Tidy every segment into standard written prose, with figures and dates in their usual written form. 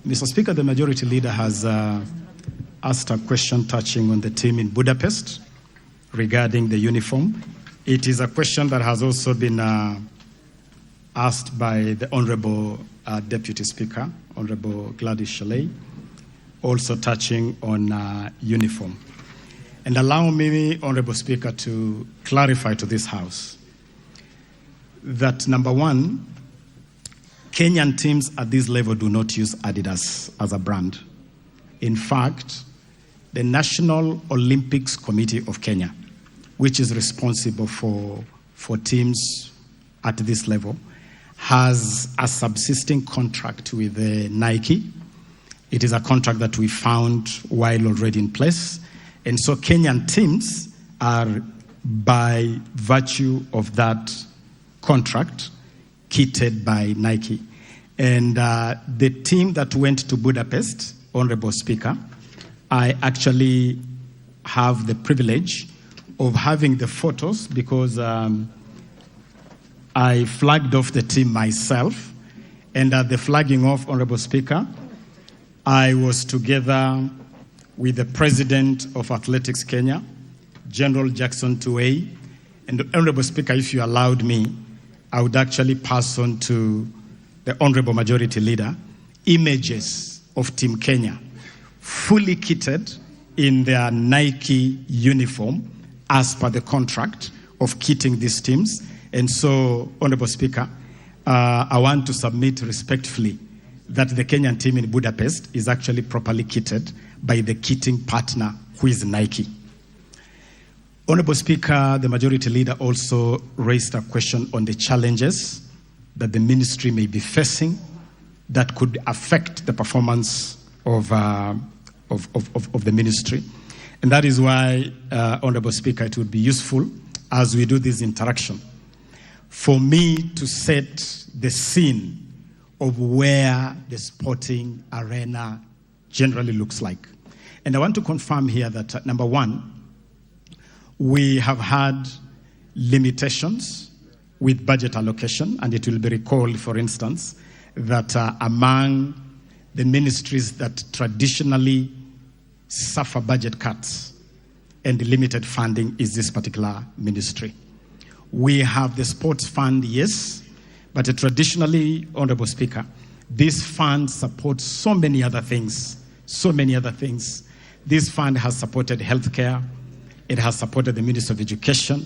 Mr. Speaker, the Majority Leader has asked a question touching on the team in Budapest regarding the uniform. It is a question that has also been asked by the Honourable Deputy Speaker, Honourable Gladys Chalet, also touching on uniform. And allow me, Honourable Speaker, to clarify to this House that, number one, Kenyan teams at this level do not use Adidas as a brand. In fact, the National Olympics Committee of Kenya, which is responsible for teams at this level, has a subsisting contract with Nike. It is a contract that we found while already in place. And so Kenyan teams are, by virtue of that contract, kitted by Nike. And the team that went to Budapest, Honorable Speaker, I actually have the privilege of having the photos because I flagged off the team myself. And at the flagging off, Honorable Speaker, I was together with the President of Athletics Kenya, General Jackson Tuwei. And Honorable Speaker, if you allowed me, I would actually pass on to the Honourable Majority Leader images of Team Kenya fully kitted in their Nike uniform as per the contract of kitting these teams. And so, Honourable Speaker, I want to submit respectfully that the Kenyan team in Budapest is actually properly kitted by the kitting partner, who is Nike. Honourable Speaker, the Majority Leader also raised a question on the challenges that the ministry may be facing that could affect the performance of the ministry. And that is why, Honourable Speaker, it would be useful as we do this interaction for me to set the scene of where the sporting arena generally looks like. And I want to confirm here that, number one, we have had limitations with budget allocation, and it will be recalled, for instance, that among the ministries that traditionally suffer budget cuts and limited funding is this particular ministry. We have the sports fund, yes, but traditionally, Honourable Speaker, this fund supports so many other things. This fund has supported healthcare. It has supported the Ministry of Education.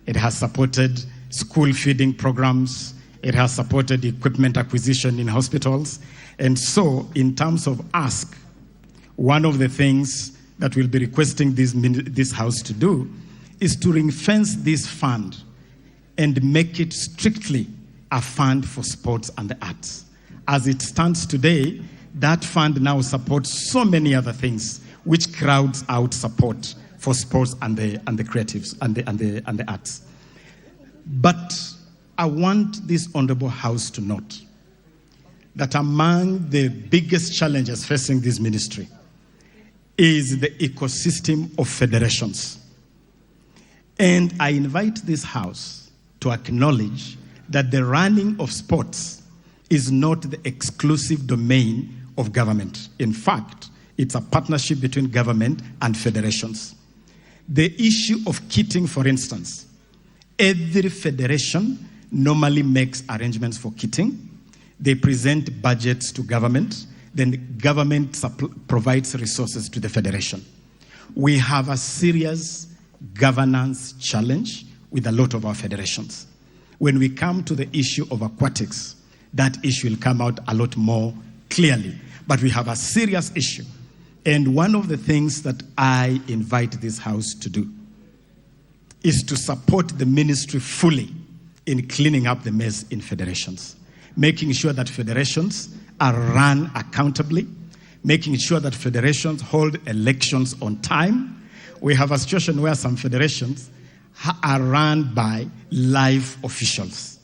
It has supported school feeding programs. It has supported equipment acquisition in hospitals. And so, in terms of ask, one of the things that we'll be requesting this House to do is to ring-fence this fund and make it strictly a fund for sports and the arts. As it stands today, that fund now supports so many other things, which crowds out support for sports and the creatives and the arts. But I want this Honourable House to note that among the biggest challenges facing this ministry is the ecosystem of federations. And I invite this House to acknowledge that the running of sports is not the exclusive domain of government. In fact, it's a partnership between government and federations. The issue of kitting, for instance, every federation normally makes arrangements for kitting. They present budgets to government. Then the government provides resources to the federation. We have a serious governance challenge with a lot of our federations. When we come to the issue of aquatics, that issue will come out a lot more clearly. But we have a serious issue. And one of the things that I invite this House to do is to support the ministry fully in cleaning up the mess in federations, making sure that federations are run accountably, making sure that federations hold elections on time. We have a situation where some federations are run by live officials.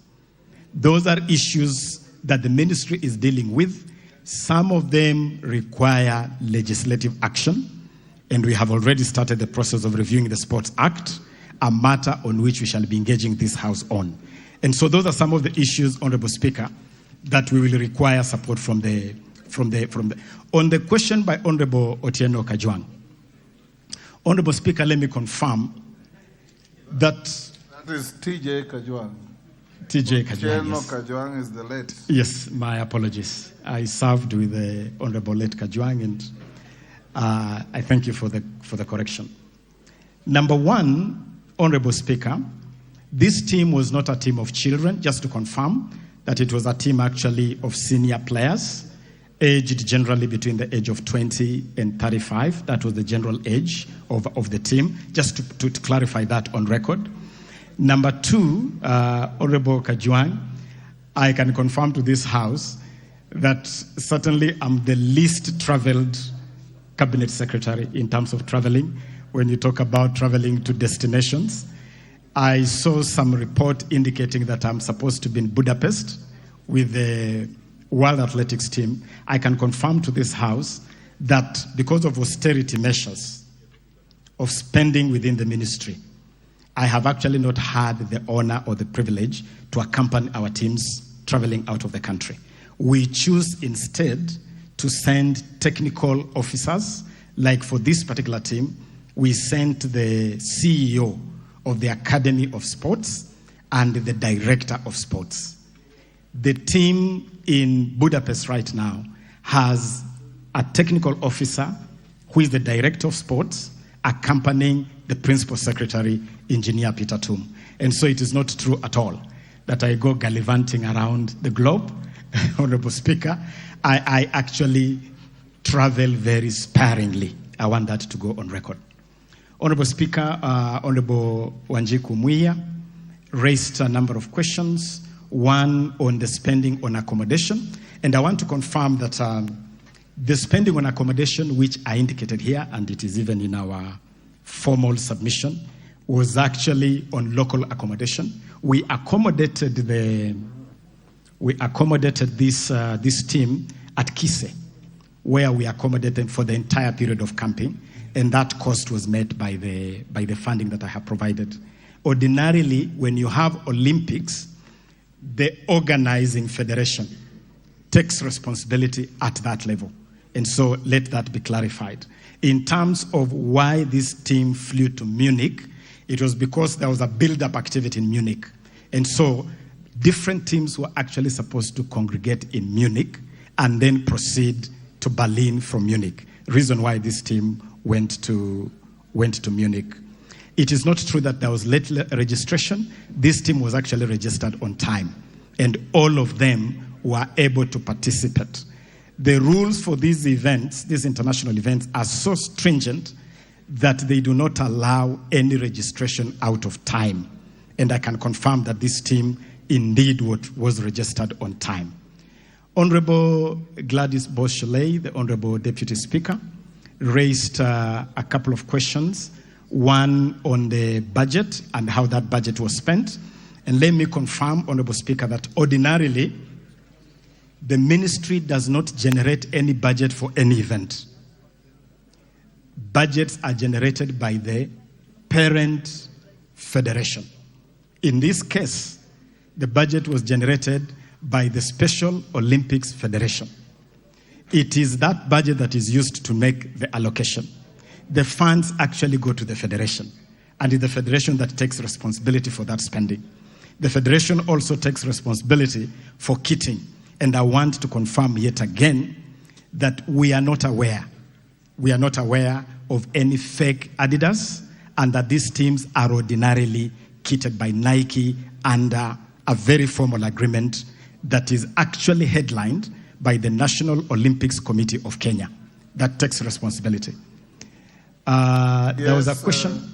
Those are issues that the ministry is dealing with. Some of them require legislative action, and we have already started the process of reviewing the Sports Act, a matter on which we shall be engaging this House on. And so those are some of the issues, Honourable Speaker, that we will require support from the On the question by Honorable Otieno Kajwang. Honorable Speaker, let me confirm that... That is TJ Kajwang. TJ Kajwang, Otieno yes. Kajwang is the late. Yes, my apologies. I served with the Honorable late Kajwang, and I thank you for the correction. Number one, Honorable Speaker, this team was not a team of children, just to confirm that it was a team actually of senior players, aged generally between the age of 20 and 35. That was the general age of the team, just to clarify that on record. Number two, Honorable Kajwang, I can confirm to this House that certainly I'm the least traveled cabinet secretary in terms of traveling. When you talk about traveling to destinations, I saw some report indicating that I'm supposed to be in Budapest with the World Athletics team. I can confirm to this House that because of austerity measures of spending within the ministry, I have actually not had the honor or the privilege to accompany our teams traveling out of the country. We choose instead to send technical officers, like for this particular team, we sent the CEO of the Academy of Sports and the Director of Sports. The team in Budapest right now has a technical officer who is the Director of Sports accompanying the Principal Secretary, Engineer Peter Tum. And so it is not true at all that I go gallivanting around the globe, Honorable Speaker. I actually travel very sparingly. I want that to go on record. Honorable Speaker, Honorable Wanjiku Muia raised a number of questions, one on the spending on accommodation. And I want to confirm that the spending on accommodation, which I indicated here, and it is even in our formal submission, was actually on local accommodation. We accommodated this team at Kise, where we accommodated them for the entire period of camping, and that cost was met by the funding that I have provided. Ordinarily, when you have Olympics, the organizing federation takes responsibility at that level. And so let that be clarified. In terms of why this team flew to Munich, it was because there was a build-up activity in Munich. And so different teams were actually supposed to congregate in Munich and then proceed to Berlin from Munich. Reason why this team went to Munich. It is not true that there was late registration. This team was actually registered on time, and all of them were able to participate. The rules for these events, these international events, are so stringent that they do not allow any registration out of time. And I can confirm that this team indeed was registered on time. Honorable Gladys Boscheley, the Honorable Deputy Speaker, raised a couple of questions, one on the budget and how that budget was spent. And let me confirm, Honorable Speaker, that ordinarily, the ministry does not generate any budget for any event. Budgets are generated by the parent federation. In this case, the budget was generated by the Special Olympics Federation. It is that budget that is used to make the allocation. The funds actually go to the federation, and it's the federation that takes responsibility for that spending. The federation also takes responsibility for kitting. And I want to confirm yet again that we are not aware of any fake Adidas, and that these teams are ordinarily kitted by Nike under a very formal agreement that is actually headlined by the National Olympics Committee of Kenya. That takes responsibility. There was a question.